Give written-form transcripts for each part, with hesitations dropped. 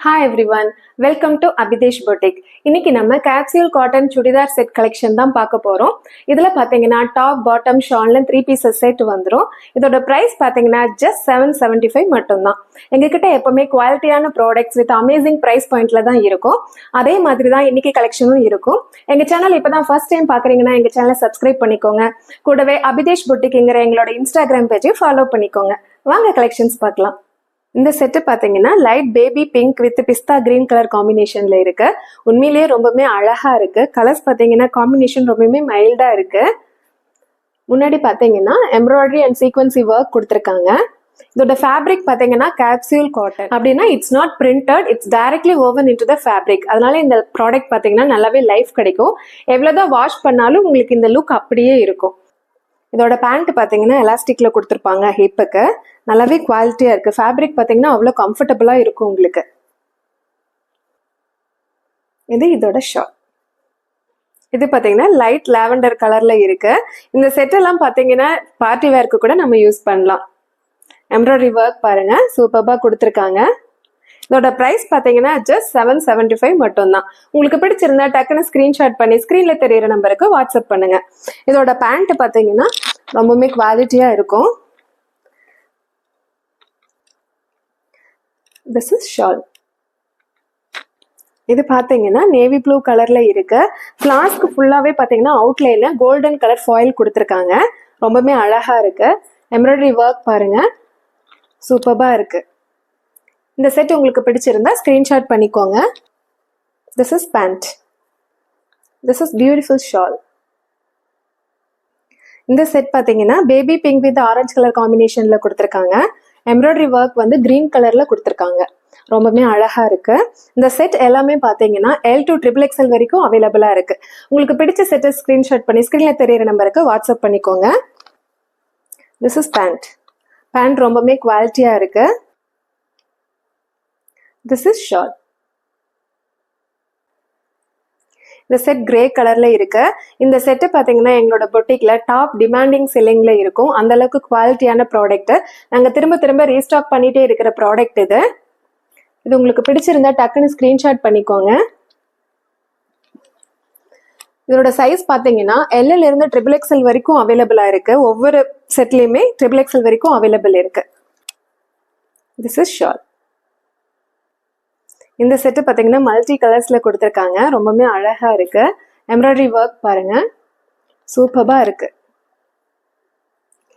Hi everyone, welcome to Abhidesh Boutique. இன்னைக்கு நம்ம capsule cotton churidar set collection தான் பார்க்க போறோம். இதுல பாத்தீங்கன்னா டாப் பாட்டம் ஷால்ல 3 பீசஸ் செட் வந்துரும். இதோட பிரைஸ் பாத்தீங்கன்னா just 775 மட்டும் தான். எங்ககிட்ட எப்பவுமே குவாலிட்டியான ப்ராடக்ட்ஸ் வித் அமேசிங் பிரைஸ் பாயிண்ட்ல தான் இருக்கும். அதே மாதிரி தான் இன்னைக்கு கலெக்ஷனும் இருக்கும். எங்க சேனல் இப்பதான் ஃபர்ஸ்ட் டைம் பாக்குறீங்கன்னா எங்க சேனலை சப்ஸ்கிரைப் பண்ணிக்கோங்க. கூடவே அபிதேஷ் புட்டிக்ங்கிற எங்களோட இன்ஸ்டாகிராம் பேஜை ஃபாலோ பண்ணிக்கோங்க. வாங்க கலெக்ஷன்ஸ் பார்க்கலாம். இந்த செட்டு பாத்தீங்கன்னா light baby pink with pista green colour காம்பினேஷன்ல இருக்கு. உண்மையிலேயே ரொம்பவே அழகா இருக்கு. கலர்ஸ் பாத்தீங்கன்னா காம்பினேஷன் ரொம்பவே மைல்டா இருக்கு. முன்னாடி பாத்தீங்கன்னா எம்ப்ராய்டரி அண்ட் சீக்வன்சி ஒர்க் கொடுத்துருக்காங்க. இதோட ஃபேப்ரிக் பாத்தீங்கன்னா கேப்சூல் காட்டன் அப்படின்னா it's not printed, it's directly woven into the fabric. அதனால இந்த ப்ராடக்ட் பாத்தீங்கன்னா நல்லாவே லைஃப் கிடைக்கும். எவ்வளவுதான் வாஷ் பண்ணாலும் உங்களுக்கு இந்த லுக் அப்படியே இருக்கும். இதோட பேண்ட் பாத்தீங்கன்னா எலாஸ்டிக்ல கொடுத்துருப்பாங்க. ஹிப்புக்கு நல்லாவே குவாலிட்டியா இருக்கு. ஃபேப்ரிக் பாத்தீங்கன்னா அவ்வளோ கம்ஃபர்டபுளா இருக்கும் உங்களுக்கு. இது இதோட ஷார்ட். இது பாத்தீங்கன்னா லைட் லாவெண்டர் கலர்ல இருக்கு. இந்த செட் எல்லாம் பாத்தீங்கன்னா பார்ட்டி வேர்க்கு கூட நம்ம யூஸ் பண்ணலாம். எம்ப்ராய்டரி ஒர்க் பாருங்க சூப்பர்பா கொடுத்துருக்காங்க. இதோட பிரைஸ் பாத்தீங்கன்னா ஜஸ்ட் 775 மட்டும் தான். உங்களுக்கு பிடிச்சிருந்தா டக்குன்னு ஸ்கிரீன்ஷாட் பண்ணி ஸ்கிரீன்ல தெரியுற நம்பருக்கு வாட்ஸ்அப் பண்ணுங்க. இதோட பேண்ட் பாத்தீங்கன்னா ரொம்பவுமே குவாலிட்டியா இருக்கும். This is shawl. இது பாத்தீங்கன்னா நேவி ப்ளூ கலர்ல இருக்கு. ஃபிளாஸ்க்கு ஃபுல்லாவே பாத்தீங்கன்னா அவுட்லைன்ல கோல்டன் கலர் ஃபாயில் கொடுத்துருக்காங்க. ரொம்பவுமே அழகா இருக்கு. எம்ப்ராய்டரி ஒர்க் பாருங்க சூப்பர்பா இருக்கு. இந்த செட் உங்களுக்கு பிடிச்சிருந்தா ஸ்கிரீன்ஷாட் பண்ணிக்கோங்க. This is pant. This is beautiful shawl. இந்த செட் பாத்தீங்கன்னா baby pink with orange colour காம்பினேஷன்ல கொடுத்துருக்காங்க. எம்ப்ராய்டரி ஒர்க் வந்து கிரீன் கலர்ல கொடுத்துருக்காங்க. ரொம்பவே அழகா இருக்கு. இந்த செட் எல்லாமே பாத்தீங்கன்னா L to XXL வரைக்கும் அவைலபிளா இருக்கு. உங்களுக்கு பிடிச்ச செட்டை ஸ்கிரீன்ஷாட் பண்ணி ஸ்கிரீன்ல தெரியுற நம்பருக்கு வாட்ஸ்அப் பண்ணிக்கோங்க. This is pant. பேண்ட் ரொம்பவே குவாலிட்டியா இருக்கு. This is shawl. இந்த செட் கிரே கலர்ல இருக்கு. இந்த செட்டு பாத்தீங்கன்னா எங்களோட பொட்டிக்ல டாப் டிமாண்டிங் செல்லிங்ல இருக்கும். அந்த அளவுக்கு குவாலிட்டியான ப்ராடக்ட். நாங்க திரும்ப திரும்ப ரீஸ்டாக் பண்ணிட்டே இருக்கிற ப்ராடக்ட் இது. இது உங்களுக்கு பிடிச்சிருந்தா டக்குன்னு ஸ்கிரீன்ஷாட் பண்ணிக்கோங்க. இதோட சைஸ் பாத்தீங்கன்னா L இருந்து XXL வரைக்கும் அவைலபிளா இருக்கு. ஒவ்வொரு செட்லயுமே XXL வரைக்கும் அவைலபிள் இருக்கு. This is shawl. இந்த செட்டு பாத்தீங்கன்னா மல்டி கலர்ஸ்ல கொடுத்துருக்காங்க. ரொம்பவே அழகா இருக்கு. எம்ப்ராய்டரி ஒர்க் பாருங்க சூப்பர்பா இருக்கு.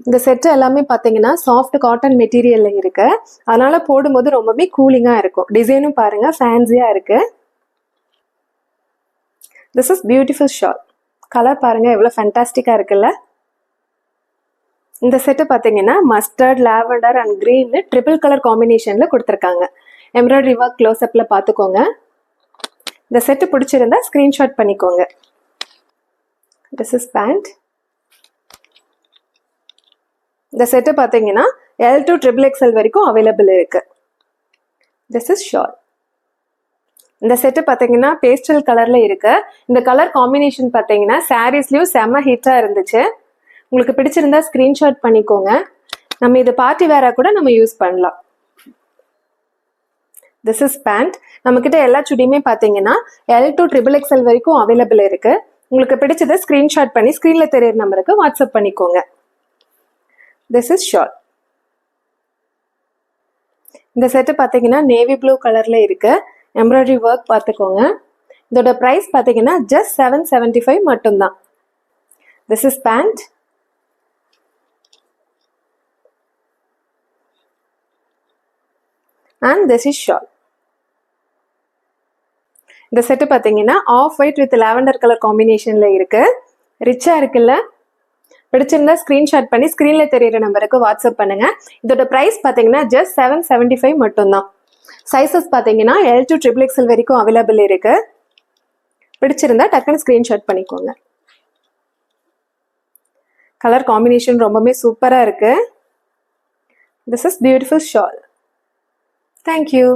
இந்த செட்டு எல்லாமே பாத்தீங்கன்னா சாஃப்ட் காட்டன் மெட்டீரியல்ல இருக்கு. அதனால போடும்போது ரொம்பவே கூலிங்கா இருக்கும். டிசைனும் பாருங்க ஃபேன்சியா இருக்கு. This is beautiful shawl. Colour பாருங்க எவ்வளவு ஃபேண்டாஸ்டிக்கா இருக்குல்ல. இந்த செட்டு பாத்தீங்கன்னா mustard, lavender and green triple colour காம்பினேஷன்ல கொடுத்துருக்காங்க. எம்ப்ராய்டரி ஒர்க் க்ளோஸ்அப்ல பாத்துக்கோங்க. இந்த செட்டு பிடிச்சிருந்தா ஸ்கிரீன்ஷாட் பண்ணிக்கோங்க. This is pant. இந்த செட்டு பாத்தீங்கன்னா L to XXL வரைக்கும் அவைலபிள் இருக்கு. This is shawl. இந்த செட்டு பாத்தீங்கன்னா பேஸ்டல் கலர்ல இருக்கு. இந்த கலர் காம்பினேஷன் பாத்தீங்கன்னா சாரீஸ்லயும் செம்ம ஹிட்டா இருந்துச்சு. உங்களுக்கு பிடிச்சிருந்தா ஸ்கிரீன்ஷாட் பண்ணிக்கோங்க. நம்ம இது பார்ட்டி வேரா கூட நம்ம யூஸ் பண்ணலாம். This is pant. நம்ம கிட்ட எல்லா சுடியுமே பாத்தீங்கன்னா L to XXL வரைக்கும் அவைலபிள் இருக்கு. உங்களுக்கு பிடிச்சதை ஸ்கிரீன்ஷாட் பண்ணி ஸ்கிரீன்ல தெரியுற நம்பருக்கு வாட்ஸ்அப் பண்ணிக்கோங்க. This is shawl. இந்த செட்டு பாத்தீங்கன்னா நேவி ப்ளூ கலர்ல இருக்கு. எம்ப்ராய்டரி ஒர்க் பார்த்துக்கோங்க. இதோட பிரைஸ் பாத்தீங்கன்னா ஜஸ்ட் 775 மட்டும் தான். This is pant. And this is shawl. இந்த செட்டு பாத்தீங்கன்னா off white with lavender colour காம்பினேஷன்ல இருக்கு. ரிச்சா இருக்குல்ல. பிடிச்சிருந்தா ஸ்கிரீன்ஷாட் பண்ணி ஸ்கிரீன்ல தெரியுற நம்பருக்கு வாட்ஸ்அப் பண்ணுங்க. இதோட பிரைஸ் பாத்தீங்கன்னா ஜஸ்ட் 775 மட்டும் தான். சைசஸ் பாத்தீங்கன்னா L to XXL வரைக்கும் அவைலபிள் இருக்கு. பிடிச்சிருந்தா டக்குன்னு ஸ்கிரீன்ஷாட் பண்ணிக்கோங்க. கலர் காம்பினேஷன் ரொம்பவே சூப்பரா இருக்கு. This is beautiful shawl. Thank you.